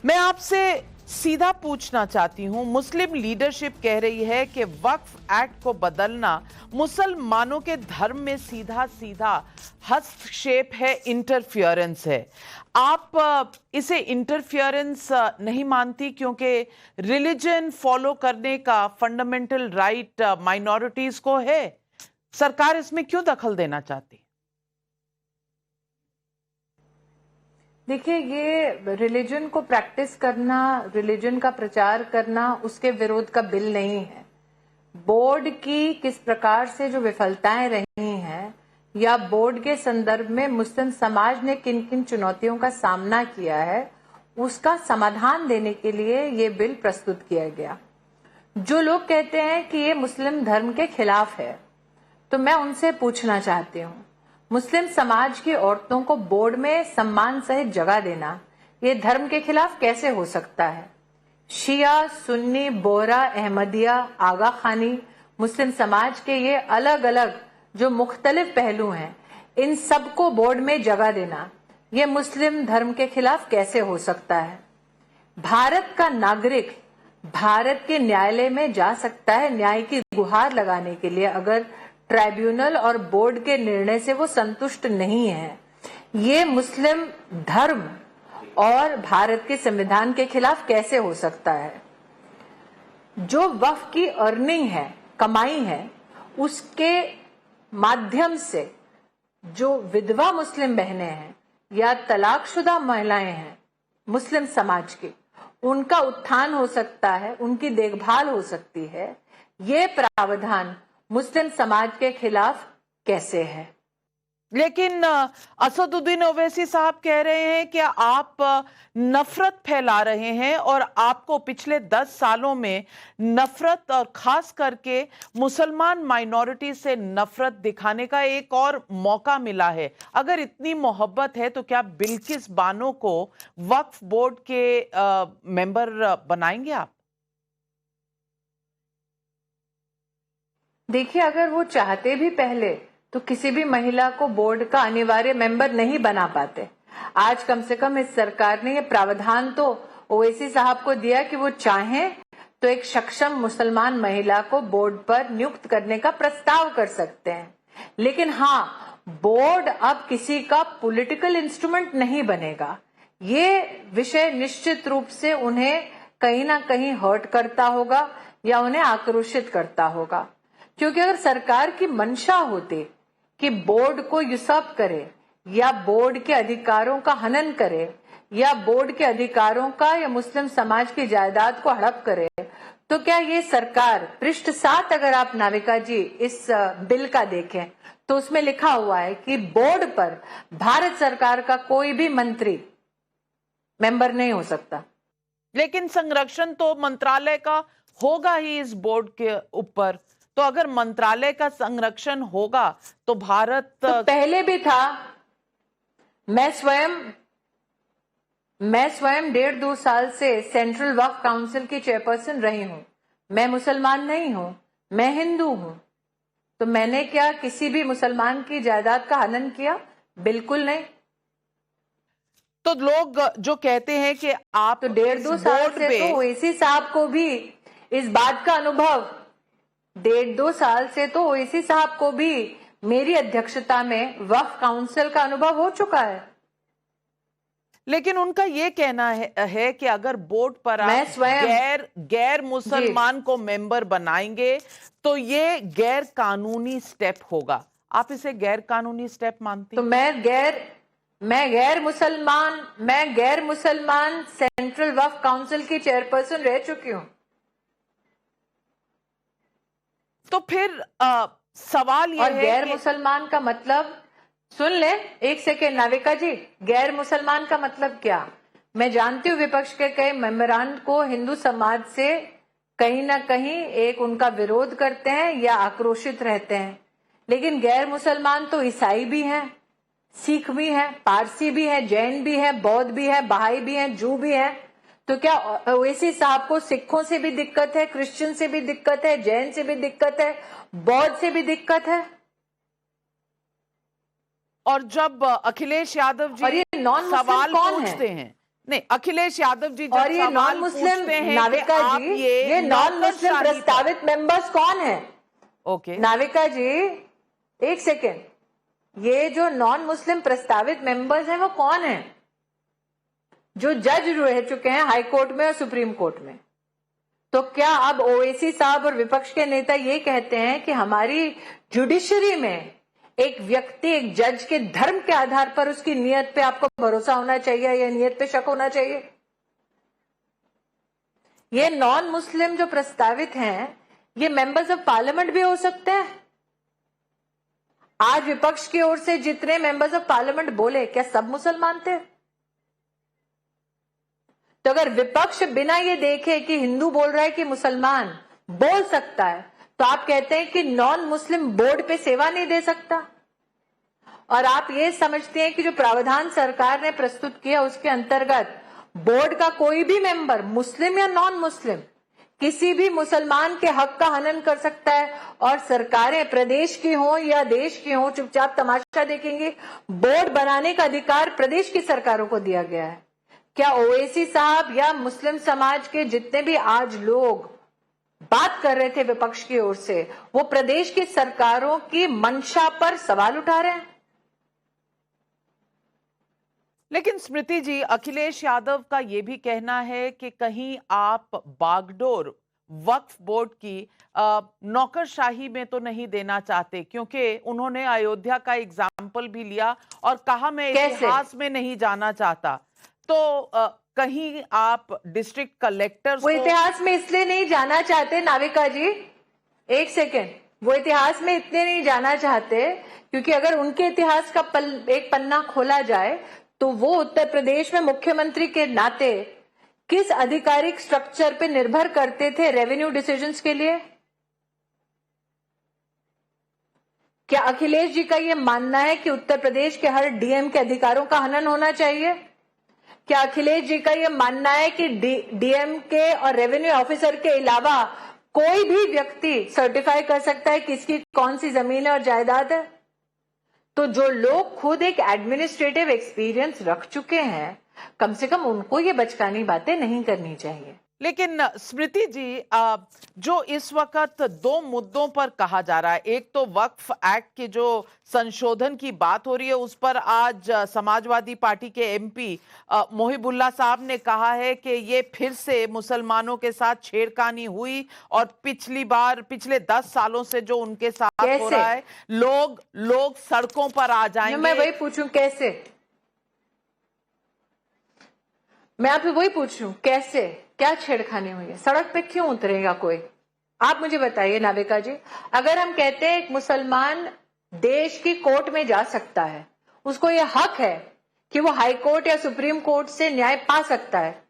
मैं आपसे सीधा पूछना चाहती हूं, मुस्लिम लीडरशिप कह रही है कि वक्फ एक्ट को बदलना मुसलमानों के धर्म में सीधा सीधा हस्तक्षेप है, इंटरफियरेंस है। आप इसे इंटरफियरेंस नहीं मानती क्योंकि रिलीजन फॉलो करने का फंडामेंटल राइट माइनॉरिटीज को है। सरकार इसमें क्यों दखल देना चाहती? देखिए, ये रिलीजन को प्रैक्टिस करना, रिलीजन का प्रचार करना उसके विरोध का बिल नहीं है। बोर्ड की किस प्रकार से जो विफलताएं रही हैं या बोर्ड के संदर्भ में मुस्लिम समाज ने किन किन चुनौतियों का सामना किया है, उसका समाधान देने के लिए ये बिल प्रस्तुत किया गया। जो लोग कहते हैं कि ये मुस्लिम धर्म के खिलाफ है, तो मैं उनसे पूछना चाहती हूँ, मुस्लिम समाज की औरतों को बोर्ड में सम्मान सहित जगह देना ये धर्म के खिलाफ कैसे हो सकता है? शिया, सुन्नी, बोहरा, अहमदिया, आगा खानी, मुस्लिम समाज के ये अलग अलग जो मुख्तलिफ पहलू हैं, इन सबको बोर्ड में जगह देना ये मुस्लिम धर्म के खिलाफ कैसे हो सकता है? भारत का नागरिक भारत के न्यायालय में जा सकता है न्याय की गुहार लगाने के लिए, अगर ट्राइब्यूनल और बोर्ड के निर्णय से वो संतुष्ट नहीं है। ये मुस्लिम धर्म और भारत के संविधान के खिलाफ कैसे हो सकता है? जो वक्फ की अर्निंग है, कमाई है, उसके माध्यम से जो विधवा मुस्लिम बहनें हैं या तलाकशुदा महिलाएं हैं मुस्लिम समाज की, उनका उत्थान हो सकता है, उनकी देखभाल हो सकती है। ये प्रावधान मुस्लिम समाज के खिलाफ कैसे है? लेकिन असदुद्दीन ओवैसी साहब कह रहे हैं कि आप नफरत फैला रहे हैं और आपको पिछले 10 सालों में नफरत और खास करके मुसलमान माइनॉरिटी से नफरत दिखाने का एक और मौका मिला है। अगर इतनी मोहब्बत है तो क्या बिल्किस बानो को वक्फ बोर्ड के मेंबर बनाएंगे आप? देखिए, अगर वो चाहते भी पहले तो किसी भी महिला को बोर्ड का अनिवार्य मेंबर नहीं बना पाते। आज कम से कम इस सरकार ने ये प्रावधान तो ओवैसी साहब को दिया कि वो चाहें तो एक सक्षम मुसलमान महिला को बोर्ड पर नियुक्त करने का प्रस्ताव कर सकते हैं। लेकिन हाँ, बोर्ड अब किसी का पॉलिटिकल इंस्ट्रूमेंट नहीं बनेगा। ये विषय निश्चित रूप से उन्हें कहीं ना कहीं हर्ट करता होगा या उन्हें आक्रोशित करता होगा, क्योंकि अगर सरकार की मंशा होती कि बोर्ड को यूसर्प करे या बोर्ड के अधिकारों का हनन करे या बोर्ड के अधिकारों का या मुस्लिम समाज की जायदाद को हड़प करे, तो क्या ये सरकार पृष्ठ 7 अगर आप नाविका जी इस बिल का देखें तो उसमें लिखा हुआ है कि बोर्ड पर भारत सरकार का कोई भी मंत्री मेंबर नहीं हो सकता। लेकिन संरक्षण तो मंत्रालय का होगा ही इस बोर्ड के ऊपर, तो अगर मंत्रालय का संरक्षण होगा तो भारत तो पहले भी था। मैं स्वयं 1.5-2 साल से सेंट्रल वक्फ काउंसिल की चेयरपर्सन रही हूं। मैं मुसलमान नहीं हूं, मैं हिंदू हूं। तो मैंने क्या किसी भी मुसलमान की जायदाद का हनन किया? बिल्कुल नहीं। तो लोग जो कहते हैं कि आप तो 1.5-2 साल से तो ओवैसी साहब को भी इस बात का अनुभव, 1.5-2 साल से तो ओवैसी साहब को भी मेरी अध्यक्षता में वक्फ काउंसिल का अनुभव हो चुका है। लेकिन उनका ये कहना है कि अगर बोर्ड पर आप गैर मुसलमान को मेंबर बनाएंगे तो ये गैर कानूनी स्टेप होगा। आप इसे गैर कानूनी स्टेप मानती? तो मैं गैर मुसलमान सेंट्रल वक्फ काउंसिल की चेयरपर्सन रह चुकी हूं। तो फिर सवाल ये है गैर मुसलमान का मतलब, सुन ले एक सेकेंड नाविका जी, गैर मुसलमान का मतलब क्या? मैं जानती हूँ विपक्ष के कई मेंबरान को हिंदू समाज से कहीं ना कहीं एक उनका विरोध करते हैं या आक्रोशित रहते हैं, लेकिन गैर मुसलमान तो ईसाई भी हैं, सिख भी हैं, पारसी भी हैं, जैन भी हैं, बौद्ध भी हैं, बहाई भी हैं, जू भी हैं। तो क्या ओवैसी साहब को सिखों से भी दिक्कत है, क्रिश्चियन से भी दिक्कत है, जैन से भी दिक्कत है, बौद्ध से भी दिक्कत है? और जब अखिलेश यादव जी और ये नॉन सवाल कौन पूछते हैं नहीं, अखिलेश यादव जी जब और ये नॉन सवाल मुस्लिम पूछते हैं नाविका कि आप जी, ये नॉन मुस्लिम नौकरशाही पर- प्रस्तावित मेंबर्स कौन है? ओके, नाविका जी एक सेकेंड, ये जो नॉन मुस्लिम प्रस्तावित मेंबर्स हैं वो कौन है? जो जज रह चुके हैं हाई कोर्ट में और सुप्रीम कोर्ट में। तो क्या अब ओवैसी साहब और विपक्ष के नेता ये कहते हैं कि हमारी जुडिशरी में एक व्यक्ति, एक जज के धर्म के आधार पर उसकी नियत पे आपको भरोसा होना चाहिए या नियत पे शक होना चाहिए? ये नॉन मुस्लिम जो प्रस्तावित हैं, ये मेंबर्स ऑफ पार्लियामेंट भी हो सकते हैं। आज विपक्ष की ओर से जितने मेंबर्स ऑफ पार्लियामेंट बोले, क्या सब मुसलमान थे? तो अगर विपक्ष बिना ये देखे कि हिंदू बोल रहा है कि मुसलमान बोल सकता है, तो आप कहते हैं कि नॉन मुस्लिम बोर्ड पे सेवा नहीं दे सकता। और आप ये समझते हैं कि जो प्रावधान सरकार ने प्रस्तुत किया उसके अंतर्गत बोर्ड का कोई भी मेंबर, मुस्लिम या नॉन मुस्लिम, किसी भी मुसलमान के हक का हनन कर सकता है। और सरकारें प्रदेश की हो या देश की हो, चुपचाप तमाशा देखेंगे। बोर्ड बनाने का अधिकार प्रदेश की सरकारों को दिया गया है। क्या ओवैसी साहब या मुस्लिम समाज के जितने भी आज लोग बात कर रहे थे विपक्ष की ओर से, वो प्रदेश की सरकारों की मंशा पर सवाल उठा रहे हैं? लेकिन स्मृति जी, अखिलेश यादव का यह भी कहना है कि कहीं आप बागडोर वक्फ बोर्ड की नौकरशाही में तो नहीं देना चाहते, क्योंकि उन्होंने अयोध्या का एग्जाम्पल भी लिया और कहा मैं इतिहास में नहीं जाना चाहता। तो कहीं आप डिस्ट्रिक्ट कलेक्टर वो इतिहास में इसलिए नहीं जाना चाहते नाविका जी, एक सेकेंड, वो इतिहास में इतने नहीं जाना चाहते क्योंकि अगर उनके इतिहास का एक पन्ना खोला जाए तो वो उत्तर प्रदेश में मुख्यमंत्री के नाते किस आधिकारिक स्ट्रक्चर पे निर्भर करते थे रेवेन्यू डिसीजंस के लिए? क्या अखिलेश जी का ये मानना है कि उत्तर प्रदेश के हर डीएम के अधिकारों का हनन होना चाहिए? क्या अखिलेश जी का यह मानना है कि डीएम के और रेवेन्यू ऑफिसर के अलावा कोई भी व्यक्ति सर्टिफाई कर सकता है किसकी कौन सी जमीन है और जायदाद है? तो जो लोग खुद एक एडमिनिस्ट्रेटिव एक्सपीरियंस रख चुके हैं, कम से कम उनको ये बचकानी बातें नहीं करनी चाहिए। लेकिन स्मृति जी, जो इस वक्त दो मुद्दों पर कहा जा रहा है, एक तो वक्फ एक्ट के जो संशोधन की बात हो रही है, उस पर आज समाजवादी पार्टी के एमपी मोहिबुल्ला साहब ने कहा है कि ये फिर से मुसलमानों के साथ छेड़खानी हुई और पिछले 10 सालों से जो उनके साथ हो रहा है, लोग सड़कों पर आ जाएंगे। मैं वही पूछूं कैसे? मैं आपसे वही पूछूं कैसे? क्या छेड़खानी हुई है? सड़क पे क्यों उतरेगा कोई? आप मुझे बताइए नाविका जी। अगर हम कहते हैं एक मुसलमान देश की कोर्ट में जा सकता है, उसको यह हक है कि वो हाई कोर्ट या सुप्रीम कोर्ट से न्याय पा सकता है,